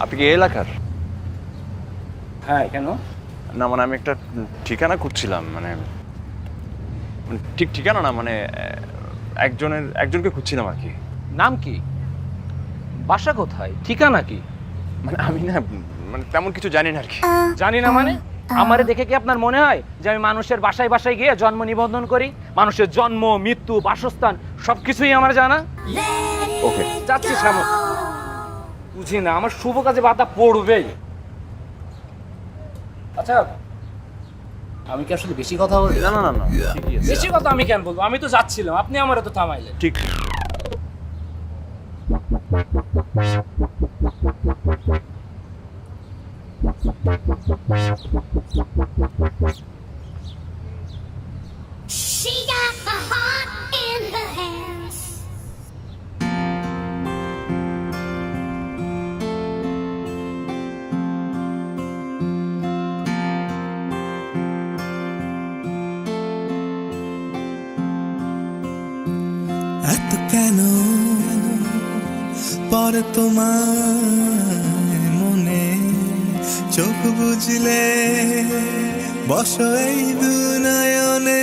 আপনি কি এই এলাকার? হ্যাঁ, কেন? না মানে আমি একটা ঠিকানা খুঁজছিলাম, মানে ঠিক ঠিকানা না, মানে একজনকে খুঁজছিলাম আর কি। নাম কি? বাসা কোথায়? ঠিকানা কি? মানে আমি না, মানে তেমন কিছু জানি না আর কি। জানি না মানে? আমারে দেখে কি আপনার মনে হয় যে আমি মানুষের বাসায় বাসায় গিয়ে জন্ম নিবন্ধন করি? মানুষের জন্ম, মৃত্যু, বাসস্থান সবকিছুই আমার জানা। ওকে, যাচ্ছি সামনে। বুঝি না, আমার শুভ কাজে বাধা পড়বেই। আচ্ছা, আমি কি আসলে বেশি কথা বলি? না না না না, ঠিকই আছে। বেশি কথা আমি কেন বলবো? আমি তো যাচ্ছিলাম, আপনি আমার তো থামাইলেন। ঠিক। She got the heart in her hands. এত কেন পরে তোমার মনে চোখ বুঝলে বসো এই দুনয়নে।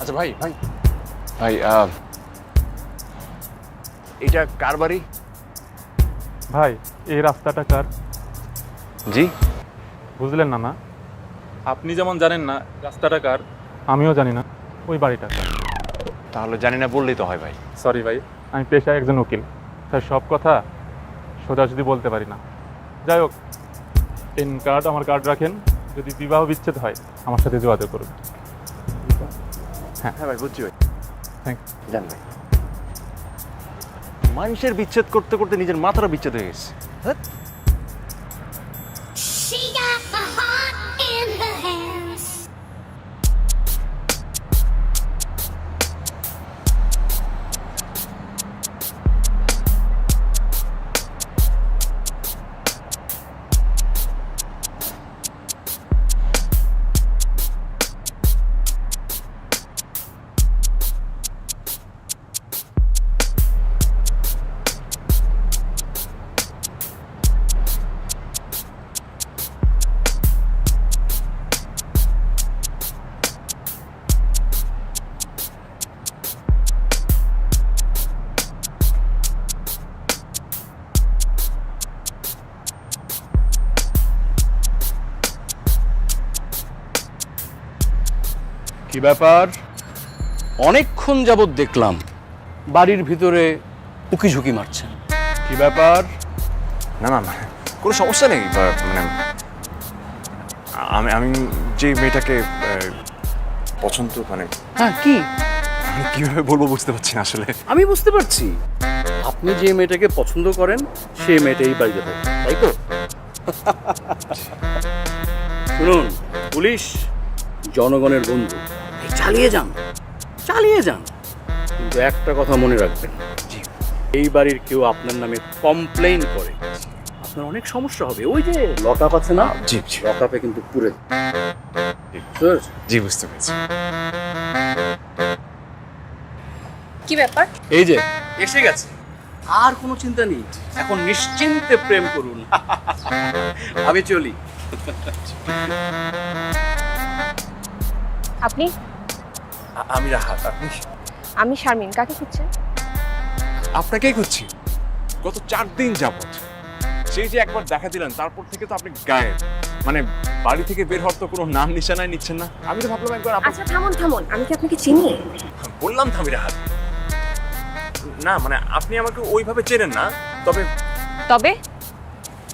আচ্ছা ভাই ভাই ভাই, এটা কার বাড়ি? ভাই, এই রাস্তাটা কার? জি, বুঝলেন না? না, আপনি যেমন জানেন না রাস্তাটা কার, আমিও জানি না ওই বাড়িটা কার। তাহলে জানি না বললেই তো হয় ভাই। সরি ভাই, আমি পেশায় একজন উকিল, তাই সব কথা সোজাসুজি বলতে পারি না। যাই হোক, পেন কার্ড আমার কার্ড রাখেন, যদি বিবাহ বিচ্ছেদ হয় আমার সাথে যোগাযোগ করুন। হ্যাঁ ভাই, বুঝছি ভাই। থ্যাংক জান ভাই, মানুষের বিচ্ছেদ করতে করতে নিজের মাথাটা বিচ্ছেদ হয়ে গেছে। She got the heart in her hands. কি ব্যাপার? অনেকক্ষণ যাবৎ দেখলাম বাড়ির ভিতরে উকি ঝুঁকি মারছেন। কি ব্যাপার? না না না, কোনো সমস্যা নেই, মানে আমি আমি যে মেয়েটাকে পছন্দ, মানে হ্যাঁ, কি? আমি কিভাবে বলবো বুঝতে পারছি না আসলে। আমি বুঝতে পারছি, আপনি যে মেয়েটাকে পছন্দ করেন সেই মেয়েটাই বাড়িতে থাকে, তাই তো? শুনুন, পুলিশ জনগণের বন্ধু, তাই চালিয়ে যান, চালিয়ে যান, কিন্তু একটা কথা মনে রাখবেন, জি। এই বাড়ির কেউ আপনার নামে কমপ্লেইন করে আপনার অনেক সমস্যা হবে। ওই যে লকআপ আছে না, জি জি লকআপে কিন্তু পুরে জি, বুঝতে পেরেছি। কি ব্যাপার? এই যে এসে গেছে, আর কোনো চিন্তা নেই, এখন নিশ্চিন্তে প্রেম করুন। আমি চলি। আপনি? আমি রাহাত, আপনি? আমি শারমিন। কাকে খুঁজছেন? আপনাকেই খুঁজছি, গত 4 দিন যাবত। সেই যে একবার দেখা দিলেন, তারপর থেকে তো আপনি গায়েব, মানে বাড়ি থেকে বের হওয়ার তো কোনো নাম নিশানাই নিচ্ছেন না। আমি তো ভাবলাম একবার আচ্ছা থামুন থামুন, আমি কি আপনাকে চিনি? বললাম থামি রাহাত। না মানে আপনি আমাকে ওইভাবে চেনেন না, তবে তবে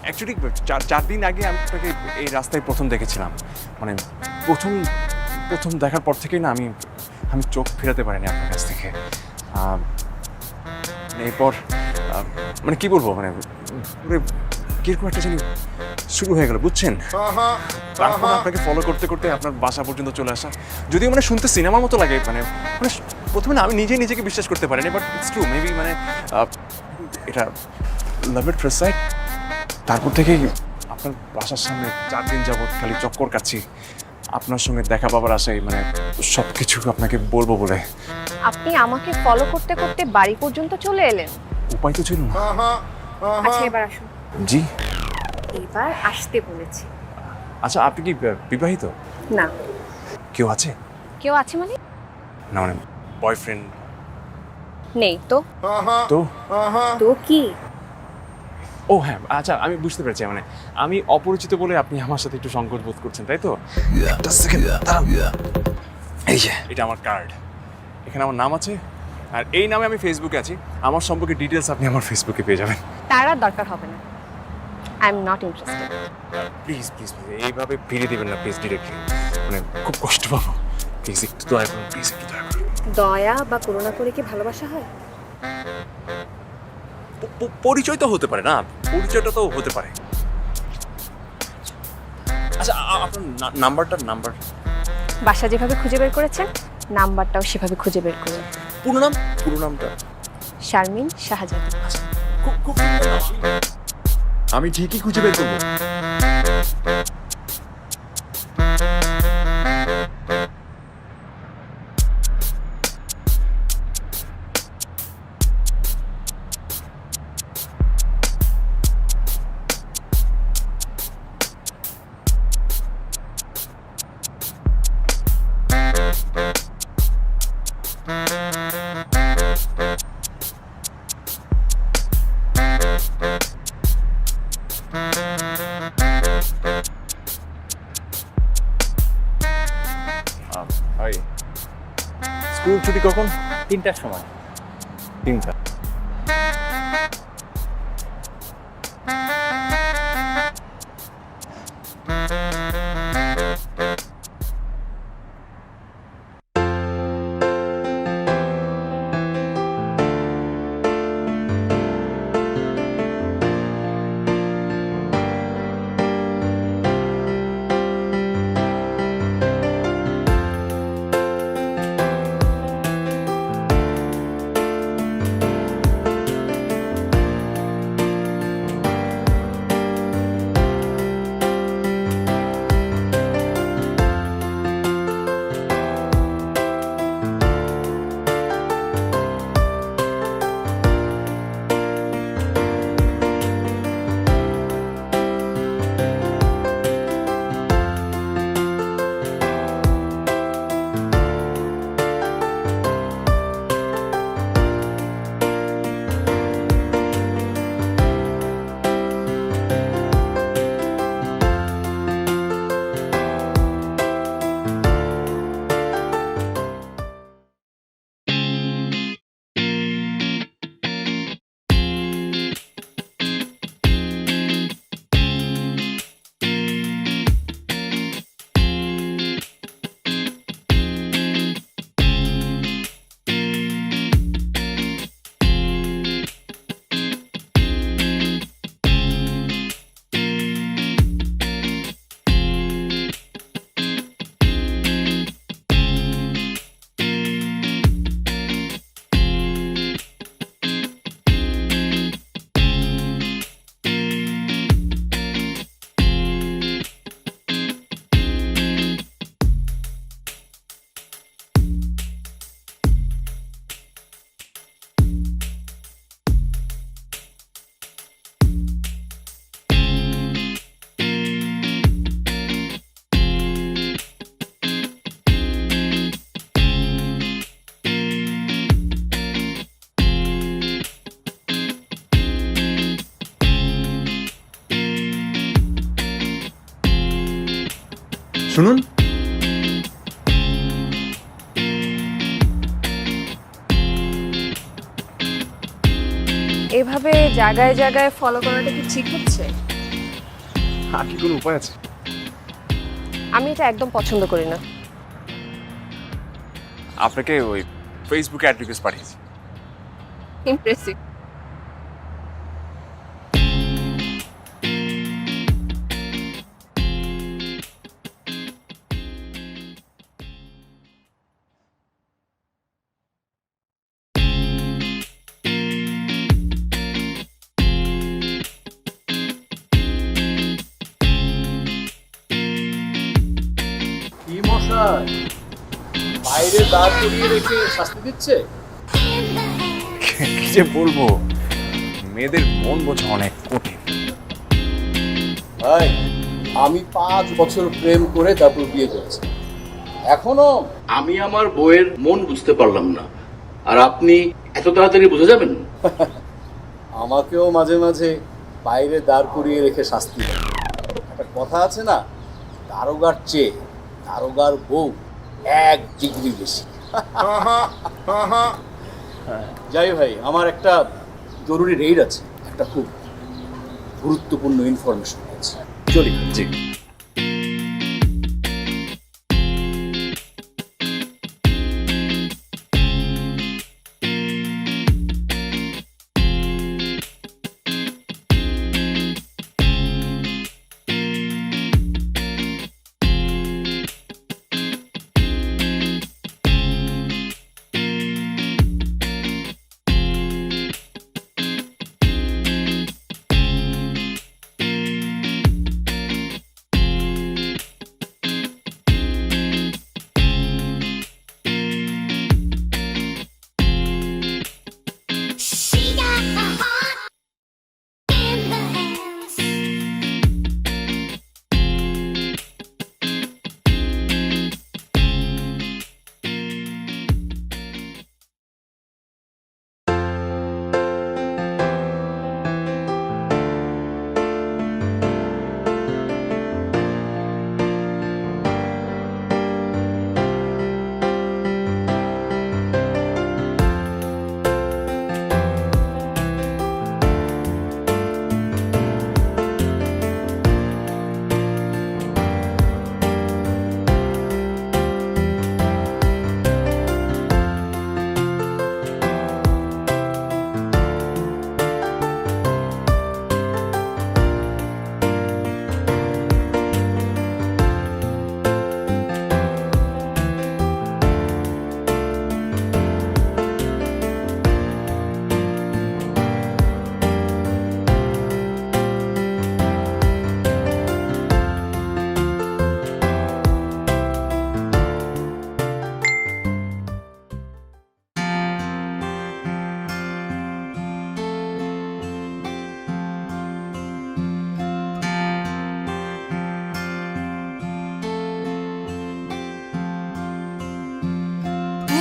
অ্যাকচুয়ালি 4 দিন আগে আমি আপনাকে এই রাস্তায় প্রথম দেখেছিলাম। মানে প্রথম দেখার পর থেকেই না আমি চোখ ফেরাতে পারিনি আপনার কাছ থেকে। মানে এরপর মানে কি বলবো, মানে পুরো কিরকম একটা জানি শুরু হয়ে গেল বুঝছেন। তারপর আপনাকে ফলো করতে করতে আপনার বাসা পর্যন্ত চলে আসা, যদিও মানে শুনতে সিনেমার মতো লাগে, মানে মানে প্রথমে না আমি নিজেকে বিশ্বাস করতে পারিনি, বাট ইটস ট্রু মেবি, মানে এটা লাভ এট ফার্স্ট সাইট। তারপর থেকেই আপনার বাসার সামনে 4 দিন যাবত খালি চক্কর কাচ্ছি আপনার সঙ্গে দেখা পাবার আশায়, মানে সব কিছু আপনাকে বলবো বলে। আপনি আমাকে ফলো করতে করতে বাড়ি পর্যন্ত চলে এলেন। উপায় তো ছিল না। আচ্ছা এবার আসুন। জি। এবার আসতে বলেছি। আচ্ছা আপনি কি বিবাহিত? না। কেউ আছে? কেউ আছে মানে? না মানে বয়ফ্রেন্ড? নেই তো। তো তো কি? ও হ্যাঁ, আচ্ছা আমি বুঝতে পেরেছি, মানে আমি অপরিচিত বলে আপনি আমার সাথে একটু সংকোচ বোধ করছেন, তাই তো? একটা সেকেন্ড দাঁড়ান। এই যে এটা আমার কার্ড, এখানে আমার নাম আছে, আর এই নামে আমি ফেসবুকে আছি। আমার সম্পর্কে ডিটেলস আপনি আমার ফেসবুকে পেয়ে যাবেন। তার আর দরকার হবে না। I am not interested. Please please please এইভাবে ফিরিয়ে দেবেন না প্লিজ, ডিরেক্টলি, মানে খুব কষ্ট পাবো। প্লিজ একটু দয়া করুন, প্লিজ একটু দয়া করুন। দয়া বা করুণা করে কি ভালোবাসা হয়? পরিচয় তো হতে পারে না, পরিচয়টা তো হতে পারে। আচ্ছা আপনার নাম্বার বাসা যেভাবে খুঁজে বের করেছেন, নাম্বারটাও সেভাবে খুঁজে বের করুন। পুরো নামটা? শারমিন শাহজাদ। খুব আমি ঠিকই খুঁজে বের করবো। ভাই স্কুল ছুটি কখন? 3টার সময়। 3টা। শুনুন, এভাবে জায়গায় জায়গায় ফলো করাটা কি ঠিক হচ্ছে? আর কি কোনো উপায় আছে? আমি এটা একদম পছন্দ করি না। আপনাকে ওই ফেসবুকে অ্যাড রিকোয়েস্ট পাঠিয়েছি। ইমপ্রেসিভ। বাইরে দাঁড় করিয়ে রেখে শাস্তি দিচ্ছে? কি যে বলবো, মেয়েদের মন বোঝা অনেক কঠিন। ভাই, আমি 5 বছর প্রেম করে তারপর বিয়ে করেছি, এখনো আমি আমার বউয়ের মন বুঝতে পারলাম না, আর আপনি এত তাড়াতাড়ি বুঝে যাবেন? আমাকেও মাঝে মাঝে বাইরে দাঁড় করিয়ে রেখে শাস্তি দেয়। একটা কথা আছে না, দারোগার চেয়ে দারোগার বউ 1 ডিগ্রি বেশি। যাই ভাই, আমার একটা জরুরি রেইড আছে, একটা খুব গুরুত্বপূর্ণ ইনফরমেশন আছে, চলি। জি। She got a heart in her hands.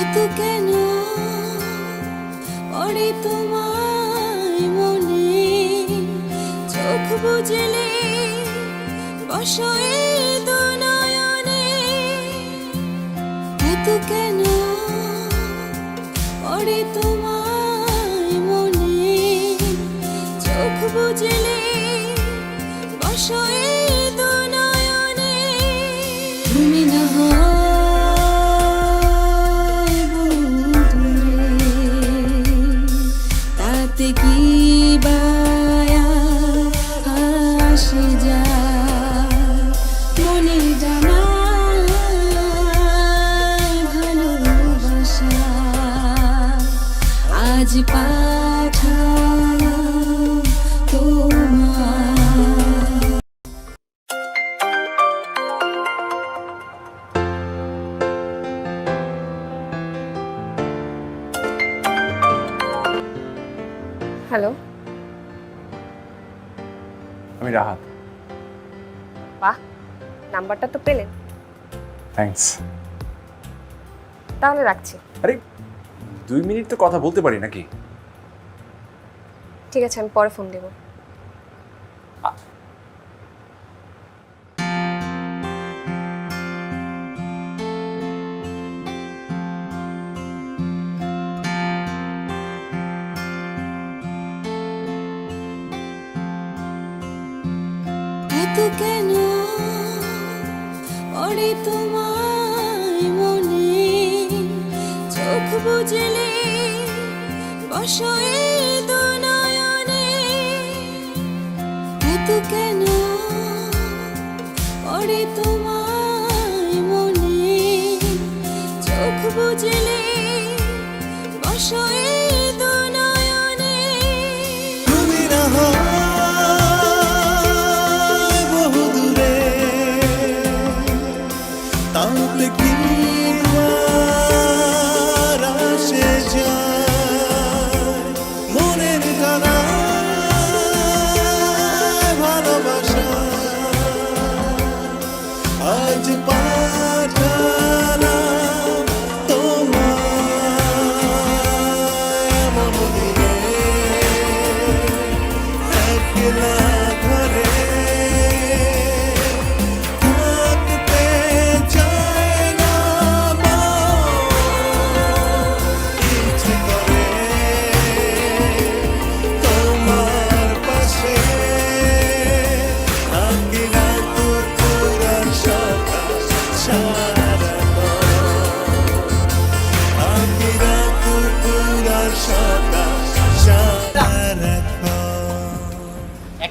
এত কেন পড়ে তোমায় মনে, চোখ বুঝলে বসো এই দুনয়নে। এত কেন পড়ে তোমায় মনে, চোখ বুঝলে বসো এই দুনয়নে। তুমি না তাতে কি বায়া আসে যায়, মনে জানা ভালোবাসা আজ পাঠালাম তোমায়। হ্যালো। আমি রাহাত। বাহ, নাম্বারটা তো পেলেন, থ্যাঙ্কস। তাহলে রাখছি। আরে 2 মিনিট তো কথা বলতে পারি নাকি? ঠিক আছে, আমি পরে ফোন দেবো। এত কেন পড়ে তোমায় মনে, চোখ বুঝলে বসো এই দুনয়নে। এত কেন পড়ে তোমায় মনে, চোখ বুঝলে বসো এই দুনয়নে। তুমি না হয় বহু দূরে, তাতে কি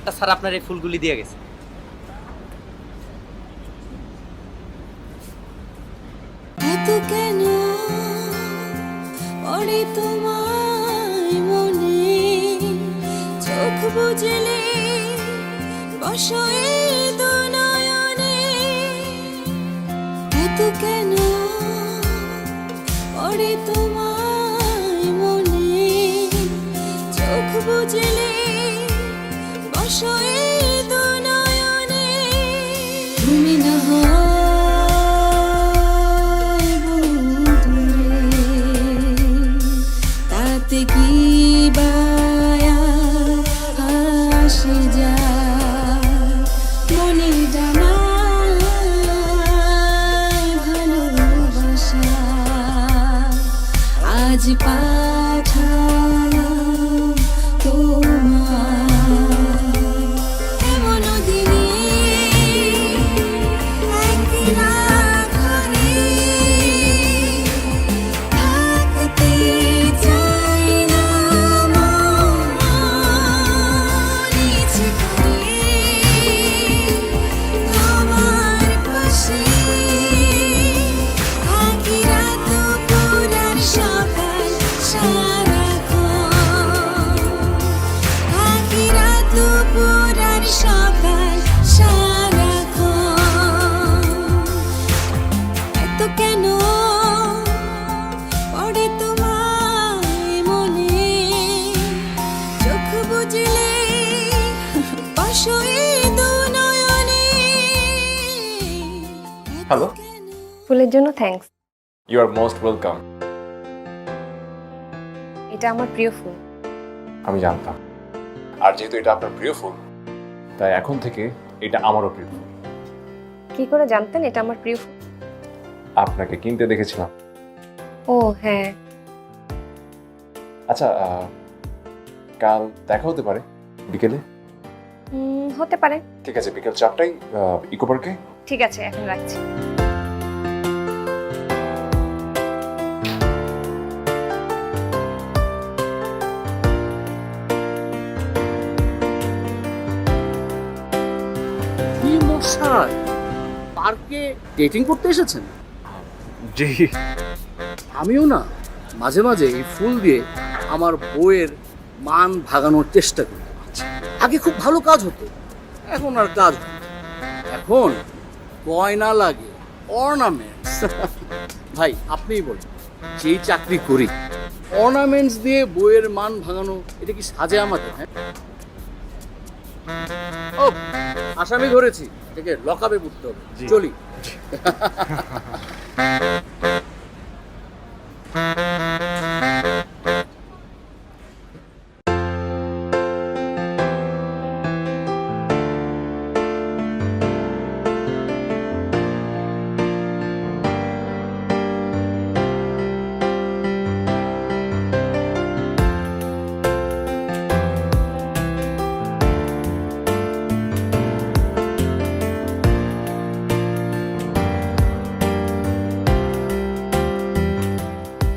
একটা স্যার আপনার এই ফুলগুলি দিয়ে গেছে। এত কেন পড়ে তোমায় মনে, চোখ বুঝলে বসো এই দু নয়নে। এত কেন পড়ে তোমায় মনে, চোখ বুঝলে বসো এই দু নয়নে। তুমি না হয় বন্ধুরে, তাতে কি বায়া আসে যায়, মনে জানায় ভালোবাসা আজ পাঠালাম তোমায়। এমন দিনে একলা ঘরে থাকতে চাই না মন, ইচ্ছে করে তোমার পাশে থাকি রাত দুপুর আর সকাল সারাক্ষণ, থাকি রাত দুপুর আর সকাল সারাক্ষণ। এত কেন পড়ে তোমায় মনে, চোখ বুঝলে বসো এই দু নয়নে। Hello? ফুলের জন্য thanks. You are most welcome. এটা আমার প্রিয় ফুল। আমি জানতাম, আর যেহেতু এটা আপনার প্রিয় ফুল, তাই এখন থেকে এটা আমারও প্রিয় ফুল। কি করে জানতেন এটা আমার প্রিয় ফুল? আপনাকে কিনতে দেখেছিলাম। ও হ্যাঁ, আচ্ছা, কাল দেখা হতে পারে বিকেলে? হতে পারে। ঠিক আছে, বিকেল 4টায় ইকো পার্কে। ঠিক আছে, এখন রাখছি। কি মশাই, পার্কে ডেটিং করতে এসেছেন? জি। আমিও না মাঝে মাঝে এই ফুল দিয়ে আমার বউয়ের মান ভাগানোর চেষ্টা করি। আগে খুব ভালো কাজ হতো, এখন আর কাজ হয় না। এখন গয়না লাগে, অর্নামেন্টস। ভাই আপনিই বলেন, যেই চাকরি করি অর্নামেন্টস দিয়ে বউয়ের মান ভাঙানো, এটা কি সাজে আমাদের? হ্যাঁ, ও আসামি ধরেছি, এটাকে লকআপে পুরতে হবে। চলি।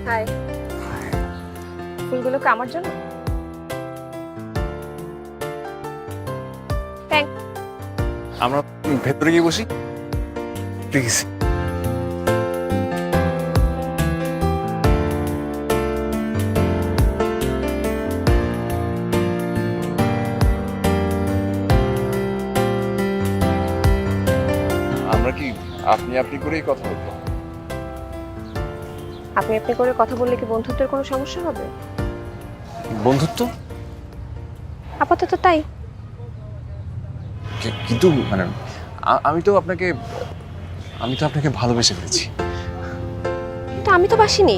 হাই। ফুলগুলো কি আমার জন্য? থ্যাঙ্ক। আমরা ভেতরে গিয়ে বসি প্লিজ। আমরা কি আপনি আপনি করেই কথা বলবো? আপনি আপনি করে কথা বললে কি বন্ধুত্বের কোনো সমস্যা হবে? বন্ধুত্ব? আপাতত তাই। কিন্তু মানে আমি তো আপনাকে ভালোবেসে ফেলেছি। কিন্তু আমি তো বাসিনি।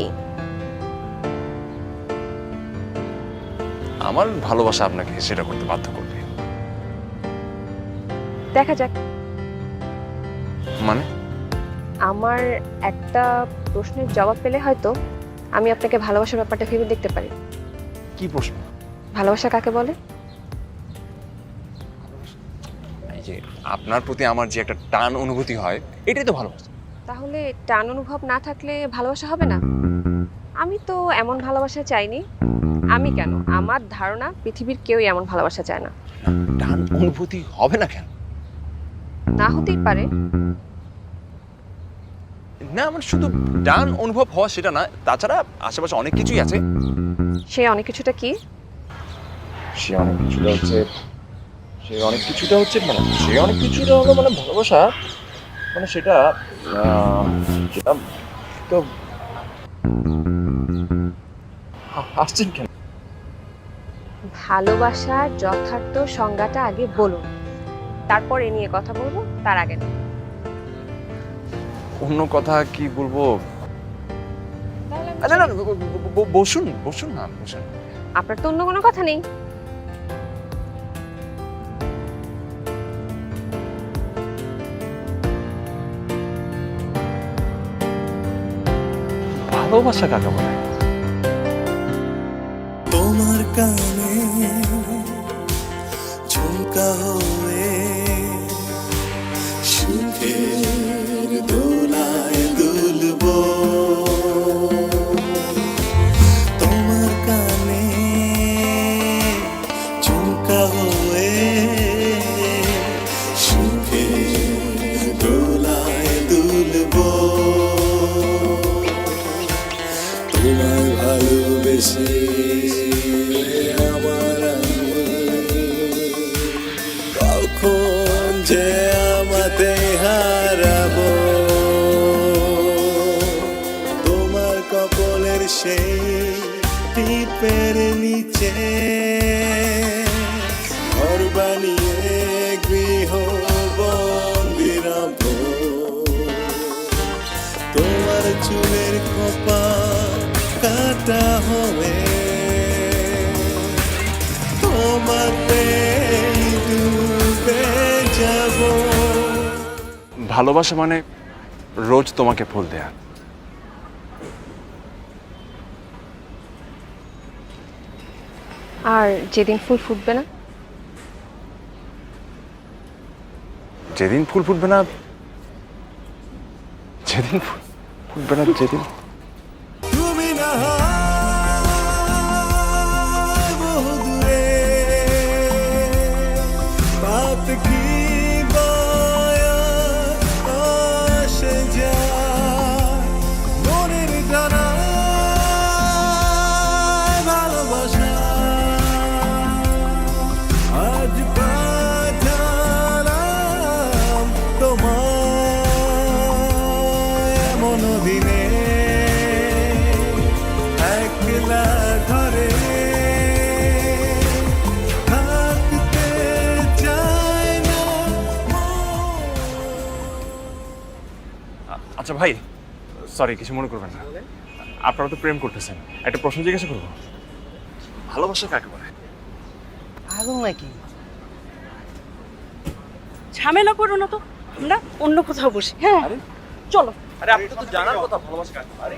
আমার ভালোবাসা আপনাকে সেটা করতে বাধ্য করবে। দেখা যাক। মানে আমার একটা প্রশ্নের জবাব পেলে হয়তো আমি আপনাকে ভালোবাসার ব্যাপারটা ভেবে দেখতে পারি। কি প্রশ্ন? ভালোবাসা কাকে বলে? এই যে আপনার প্রতি আমার যে একটা টান অনুভূতি হয়, এটাই তো ভালোবাসা। তাহলে টান অনুভব না থাকলে ভালোবাসা হবে না? আমি তো এমন ভালোবাসা চাইনি আমি কেন, আমার ধারণা পৃথিবীর কেউই এমন ভালোবাসা চায় না। টান অনুভূতি হবে না কেন? না হতেই পারে। না মানে শুধু টান অনুভব হওয়া সেটা না, তাছাড়া আশেপাশে অনেক কিছুই আছে। সে অনেক কিছুটা কি? সে অনেক কিছুটা হলো মানে ভালোবাসা, মানে সেটা সেটা তো আসছেন কেন? ভালোবাসার যথার্থ সংজ্ঞাটা আগে বলুন, তারপর এ নিয়ে কথা বলবো, তার আগে না। অন্য কথা কি বলবো? আচ্ছা না, বসুন বসুন না, বসুন। আপনার তো অন্য কোনো কথা নেই? ভালোবাসা কাকে বলে? তোমার কানে ঝুমকা হয়ে সুখের দোলায় দুলবো, তোমার কানে ঝুমকা হয়ে সুখের দোলায় দুলবো, তোমায় ভালোবেসে আমার কখন যে আমাতে হারাবো, তোমার কপালের সেই টিপের নিচে ঘর বানিয়ে গৃহ বন্দি রাখবো, তোমার চুলের কপাল কাটা হবে, তোমার প্রেম ডুবে যাব। ভালোবাসা মানে রোজ তোমাকে ফুল দেয়া। আর যেদিন ফুল ফুটবে না? যেদিন ফুল ফুটবে না, যেদিন ফুটবে না, যেদিন তুমি না হয় বহু দূরে, বাত কি বয়া আসে যায় মনের জানায় ভালোবাসা, আজ পাঠালাম তোমায় এমন দিনে, একলা ঘরে থাকতে চাই না। আচ্ছা ভাই, সরি, কিছু মনে করবেন না। আপনারা তো প্রেম করতেছেন, একটা প্রশ্ন জিজ্ঞাসা করবো? ভালোবাসা কাকে বলে? পাগল নাকি? ঝামেলা করো না তো, আমরা অন্য কোথাও বসি। হ্যাঁ চলো। আরে আপনি তো জানার কথা ভালোবাসা কাকে বলে।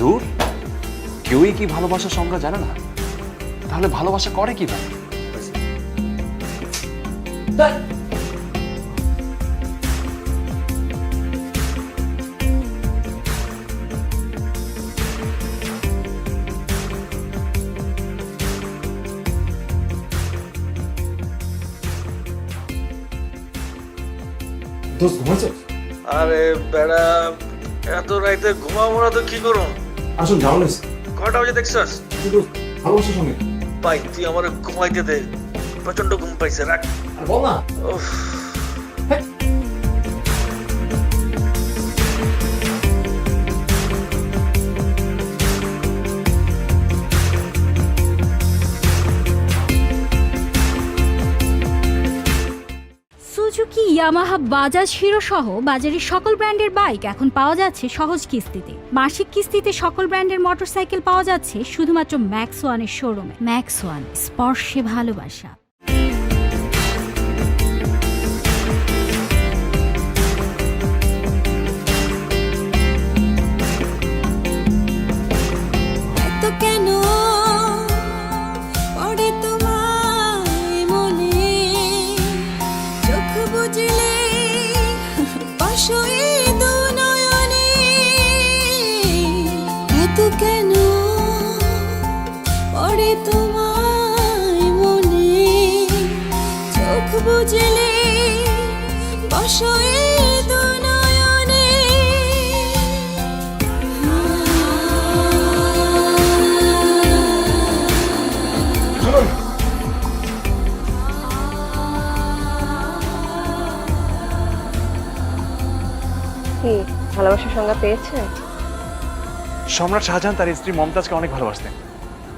দূর, কেউই কি ভালোবাসার সংজ্ঞা জানে না? তাহলে ভালোবাসা করে কিভাবে? দোস্ত ঘুমাইছো? আরে বেড়া, এত রাইতে ঘুমাবো না তো কি করুন? আসুন, ঝামেলা কটা বাজে দেখছস? ভালোবাসার সঙ্গে ভাই তুই আমার ঘুমাইতে দে, প্রচন্ড ঘুম পাইছে, রাখ। আর বল না। উফ। সুজুকি, ইয়ামাহা, বাজাজ, হিরো সহ বাজারের সকল ব্র্যান্ডের বাইক এখন পাওয়া যাচ্ছে সহজ কিস্তিতে। মাসিক কিস্তিতে সকল ব্র্যান্ডের মোটরসাইকেল পাওয়া যাচ্ছে শুধুমাত্র ম্যাক্স ওয়ানের শোরুমে। ম্যাক্স ওয়ান, স্পর্শে ভালোবাসা। এত কেন পড়ে তোমায় মনে, চোখ বুঝলে পাশে দু নয়নে। এত কেন পড়ে তোমায় মনে, চোখ বুঝলে পাশে দু নয়নে। কি ভালোবাসার সংজ্ঞা পেয়েছে? সম্রাট শাহজাহান তার স্ত্রী মমতাজকে অনেক ভালোবাসতেন,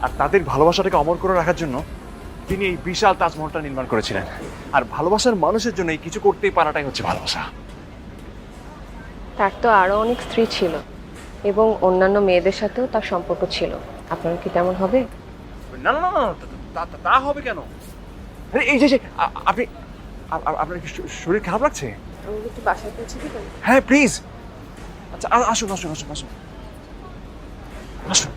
আর তাদের ভালোবাসাটাকে অমর করে রাখার জন্য তিনি এই বিশাল তাজমহলটা নির্মাণ করেছিলেন। আর ভালোবাসার মানুষের জন্য এই কিছু করতেই পারাটাই হচ্ছে ভালোবাসা। তার তো আরো অনেক স্ত্রী ছিল এবং অন্যান্য মেয়েদের সাথেও তার সম্পর্ক ছিল। আপনার কি তেমন হবে? না না না না, তা হবে কেন? আরে এই যে আপনি আপনার কি শরীর খারাপ লাগছে? আমি একটু বাসায় পৌঁছে দিবেন? হ্যাঁ প্লিজ। আচ্ছা আসুন আসুন আসুন আসুন আসুন।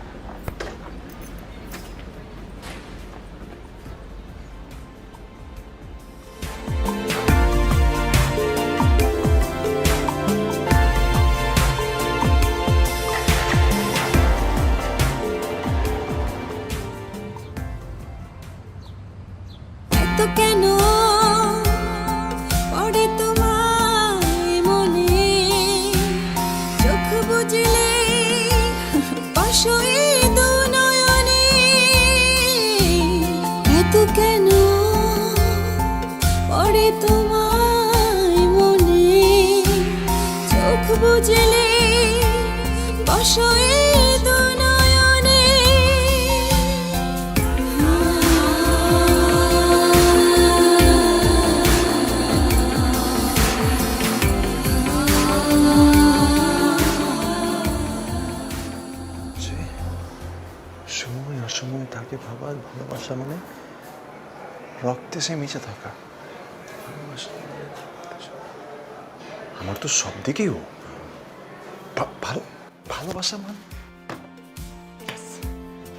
এত কেন পড়ে তোমায় মনে, চোখ বুঝলে পাশে দু নয়নে। এত কেন পড়ে তোমায় মনে, চোখ বুঝলে পাশে দু নয়নে। সময় অসময় তাকে ভাবা, ভালোবাসা মানে রক্তে সে মিশে থাকা। আমার তো সব দিকেই ভালোবাসা মানে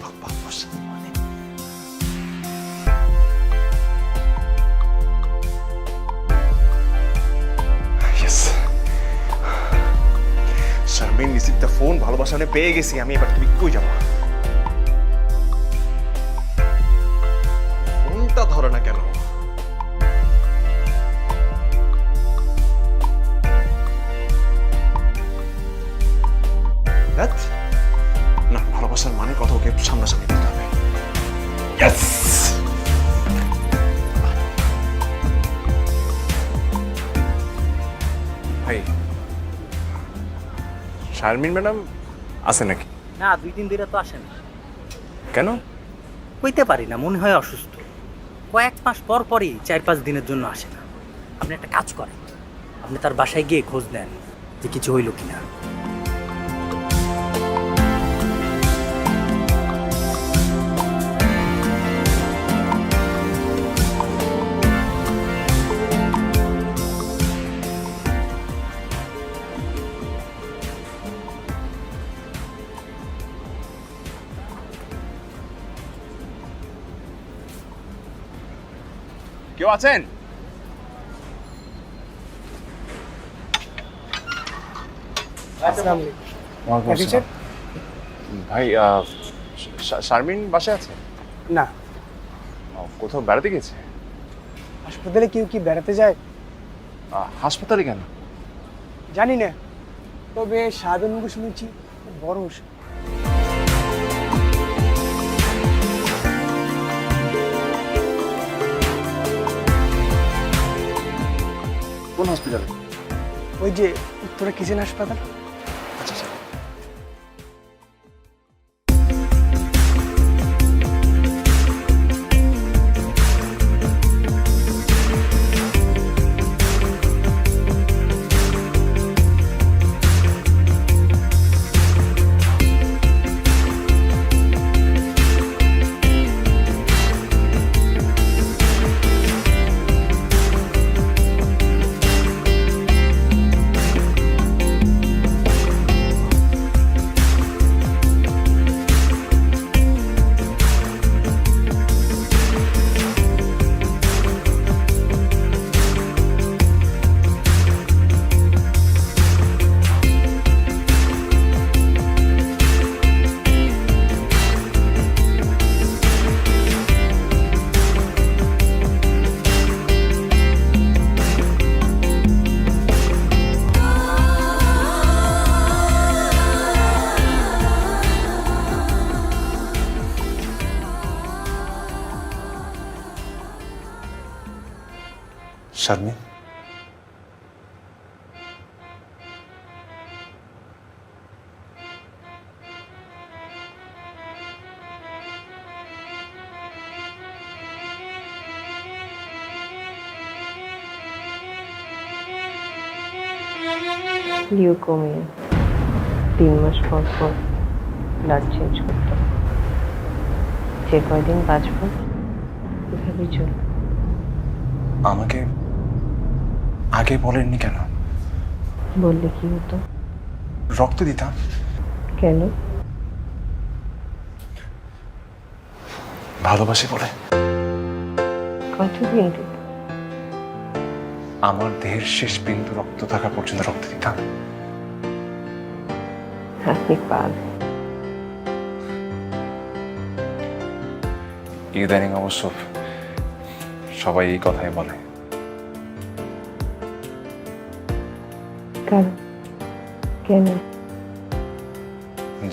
ভালোবাসা মানে শারমিন রিসিভ দ্য ফোন। ভালোবাসা মানে পেয়ে গেছি আমি। এবার তুমি কই যাবো? ফোনটা ধরে না কেন? না, ভালোবাসার মানে কথা ওকে সামনাসামনি করতে হবে। ভাই শারমিন ম্যাডাম আছে নাকি? না, 2-3 দিনে তো আসে না। কেন? কইতে পারি না, মনে হয় অসুস্থ। কয়েক মাস পর পরই 4-5 দিনের জন্য আসে না। আপনি একটা কাজ করেন, আপনি তার বাসায় গিয়ে খোঁজ নেন যে কিছু হইল কিনা। কেউ আছেন? ভাই শারমিন বাসায় আছে? না। কোথাও বেড়াতে গেছে? হাসপাতালে কেউ কি বেড়াতে যায়? হাসপাতালে কেন জানি না, তবে সাধন মুখে শুনেছি বড় অসুখ। কোন হসপিটালে? ওই যে উত্তরা কিচেন হাসপাতাল। আচ্ছা আচ্ছা। শারমিন, লিউকোমিয়া 3 মাস পর পর ব্লাড চেঞ্জ করতে হবে। যে কয়দিন বাঁচবো এভাবেই চলবে। আমাকে আগে বলেননি কেন? বললে কি হতো? রক্ত দিতাম। কেন? ভালোবাসি বলে। কতদিন দিত? আমার দেহের শেষ বিন্দু রক্ত থাকা পর্যন্ত রক্ত দিতাম। আপনি পাগল। ইদানিং অবশ্য সবাই এই কথাই বলে। কারণ কেন?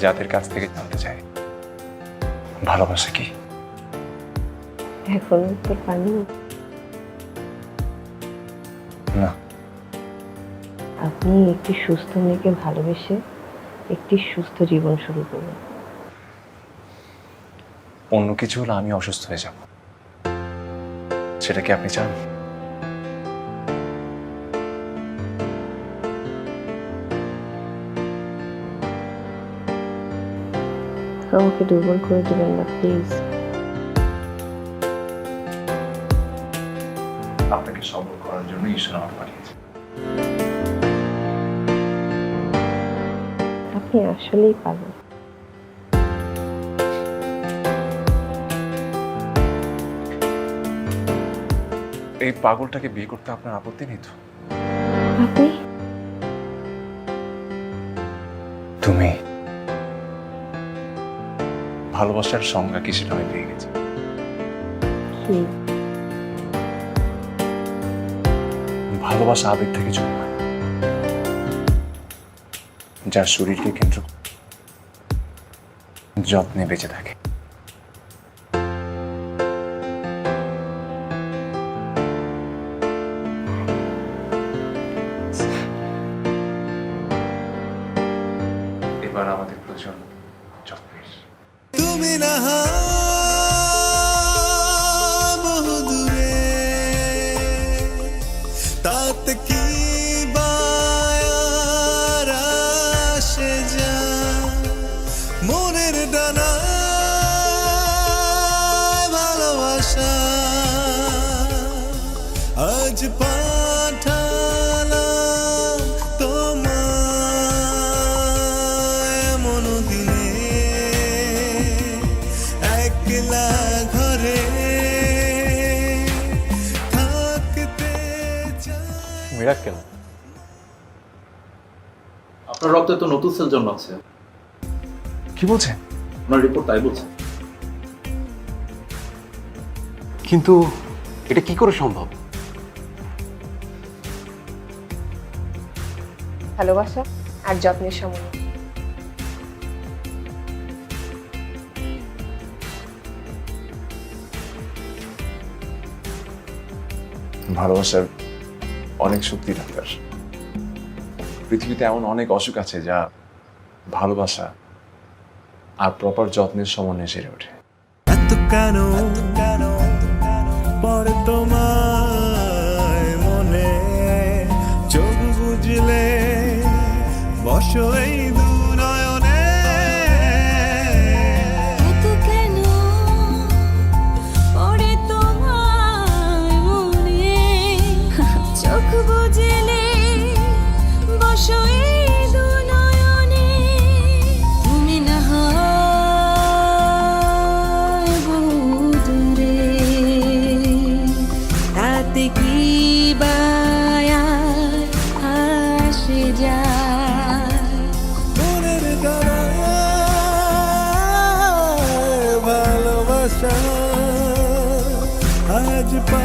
যাদের কাছ থেকে জানতে চাই ভালোবাসা কি। এখন তো পানি না, আপনি একটি সুস্থ মেয়েকে ভালোবেসে একটি সুস্থ জীবন শুরু করবেন। অন্য কিছু হলে আমি অসুস্থ হয়ে যাব, সেটা কি আপনি চান? আমাকে দুর্বল করে দেবেন না প্লিজ। আপনাকে সবল করার জন্য ঈশ্বর আমার পাঠিয়েছে। আপনি আসলেই পাগল। এই পাগলটাকে বিয়ে করতে আপনার আপত্তি নেই তো? আপনি তুমি ভালোবাসার সংজ্ঞা কি সেটা আমি পেয়ে গেছি। কি? ভালোবাসা আবেগ থেকে জন্মায়, যার শরীরকে কেন্দ্র করে যত্নে বেঁচে থাকে। এবার আমাদের প্রয়োজন যত্নের। তুমি না বহু দূরে, তাতে কি বায়ার আসে যা মনের ডানা ভালোবাসা আজ পাঠালাম তোমায় মনোদিনে একলা ঘরে থাকতে চাই। মিরাক্কেল, আপনার রক্তে তো নতুন সেল জন্মাচ্ছে। কি বলছেন? আপনার রিপোর্ট তাই বলছে। কিন্তু এটা কি করে সম্ভব? ভালোবাসা আর যত্নের সময়। ভালোবাসার অনেক শক্তি ডাক্তার। পৃথিবীতে এমন অনেক অসুখ আছে যা ভালোবাসা আর প্রপার যত্নের সমন্বয়ে সেরে ওঠে। এত কেন পরে তোমায় মনে চোখ বুঝলে বসো এই দু নয়নে। এত কেন পড়ে তোমার মনে চোখ বুঝলে বসো এই দু নয়নে। তুমি না হয় বহু দূরে, তাতে কি বায়ার আসে যায়। মনের দ্বারায় ভালোবাসা আজ পা